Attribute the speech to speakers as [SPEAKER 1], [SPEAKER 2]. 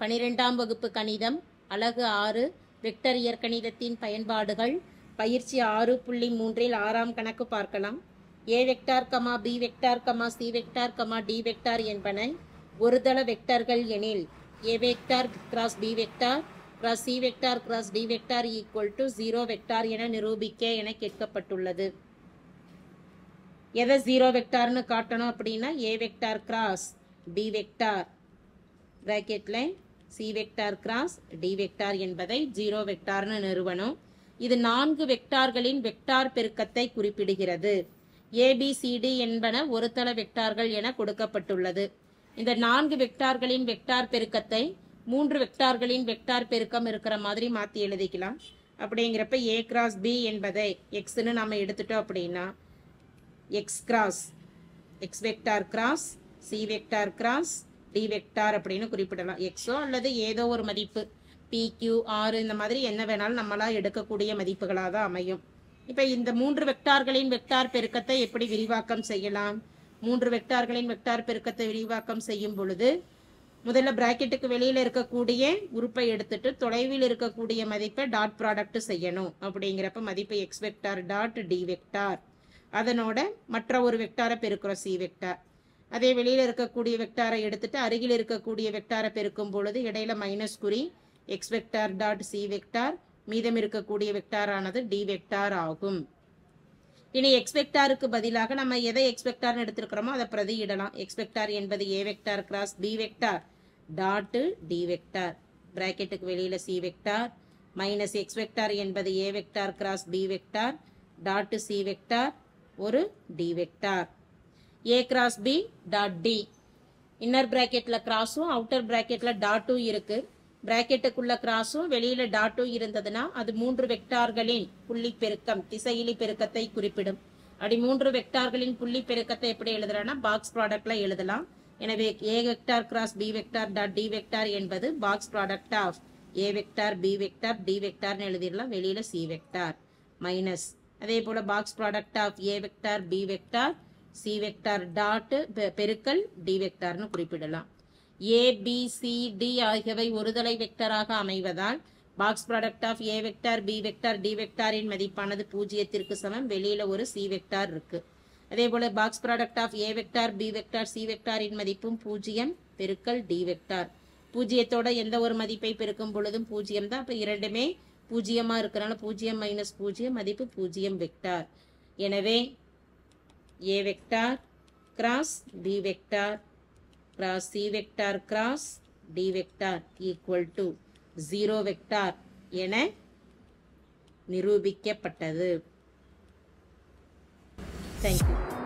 [SPEAKER 1] 12ஆம் வகுப்பு கணிதம் அலகு 6 வெக்டர் இயற்கணிதத்தின் பயன்பாடுகள் பயிற்சி 6.3 ஆறாம் கணக்கு பார்க்கலாம். A vector, B vector, C vector, D vector என்பன ஒருதள வெக்டர்கள் எனில் A vector cross B vector cross C vector cross D vector equal to 0 vector என நிரூபிக்க என கேட்கப்பட்டுள்ளது. எதை 0 வெக்டார்னு காட்டணும் அப்படின்னா A vector cross B vector பிராக்கெட்ல C vector cross D vector என்பதை 0 வெக்டார்னு நிறுவனம். இது 4 வெக்டார்களின் வெக்டார் பெருக்கத்தை குறிப்பிடுகிறது. ABCD என்பன ஒருதள வெக்டார்கள் என கொடுக்கப்பட்டுள்ளது. இந்த 4 வெக்டார்களின் வெக்டார் பெருக்கத்தை 3 வெக்டார்களின் வெக்டார் பெருக்கம் இருக்கிற மாதிரி மாற்றி எழுதிக்கலாம். அப்படிங்கிறப்ப A கிராஸ் B என்பதை எக்ஸ்ன்னு நம்ம எடுத்துட்டோம் அப்படின்னா X cross X vector cross C vector cross D vector அப்படின்னு குறிப்பிடலாம். எக்ஸோ அல்லது ஏதோ ஒரு மதிப்பு PQ R இந்த மாதிரி என்ன வேணாலும் நம்மளால் எடுக்கக்கூடிய மதிப்புகளாக தான் அமையும். இப்போ இந்த 3 வெக்டார்களின் வெக்டார் பெருக்கத்தை எப்படி விரிவாக்கம் செய்யலாம்? 3 வெக்டார்களின் வெக்டார் பெருக்கத்தை விரிவாக்கம் செய்யும் பொழுது முதல்ல பிராக்கெட்டுக்கு வெளியில் இருக்கக்கூடிய உறுப்பை எடுத்துட்டு தொலைவில் இருக்கக்கூடிய மதிப்பை டாட் ப்ராடக்ட் செய்யணும். அப்படிங்கிறப்ப மதிப்பு X vector dot D vector, அதனோட மற்ற ஒரு வெக்டாரை பெருக்கிறோம் C வெக்டார். அதே வெளியில் இருக்கக்கூடிய வெக்டாரை எடுத்துட்டு அருகில் இருக்கக்கூடிய வெக்டாரை பெருக்கும் பொழுது இடையில மைனஸ் குறி X vector dot C vector, மீதம் இருக்கக்கூடிய வெக்டாரானது D வெக்டார் ஆகும். இனி எக்ஸ் வெக்டாருக்கு பதிலாக நம்ம எதை எக்ஸ் வெக்டார்னு எடுத்திருக்கிறோமோ அதை பிரதியிடலாம். எக்ஸ் வெக்டார் என்பது A vector cross B vector dot D vector, பிராக்கெட்டுக்கு வெளியில C vector minus X vector என்பது A vector cross B vector dot C vector ஒரு D vector. A cross B dot D, inner பிராக்கெட்ல கிராஸும் outer பிராக்கெட்ல டாட்டும் இருக்கு. பிராக்கெட்டுக்குள்ள கிராஸும் வெளியில டாட்டும் இருந்ததுன்னா அது 3 வெக்டார்களின் புள்ளி பெருக்கம் திசையிலி பெருக்கத்தை குறிப்பிடும். அப்படி 3 வெக்டார்களின் புள்ளி பெருக்கத்தை எப்படி எழுதுறோம்னா பாக்ஸ் ப்ராடக்ட்ல எழுதலாம். எனவே A vector cross B vector dot D vector என்பது box product of A vector B vector D வெக்டார்னு எழுதிடலாம். வெளியில C வெக்டார் மைனஸ் அதே போல box product of A vector B vector C vector dot பெருக்கல் D வெக்டார்னு குறிப்பிடலாம். A B C D ஆகியவை ஒருதலை வெக்டராக அமைவதால் box product of A vector B vector D வெக்டாரின் மதிப்பானது 0க்கு சமம். வெளியில ஒரு C வெக்டார் இருக்கு. அதே போல box product of A vector B vector C வெக்டாரின் மதிப்பும் 0 பெருக்கல் D வெக்டார். பூஜ்ஜியத்தோட எந்த ஒரு மதிப்பை பெருக்கும் பொழுதும் 0 தான். அப்ப இரண்டுமே பூஜ்ஜியமா இருக்கிறனால 0 மைனஸ் 0 மதிப்பு 0 வெக்டார். எனவே A vector cross B vector cross C vector cross D vector equal to 0 vector என நிரூபிக்கப்பட்டது. தேங்க்யூ.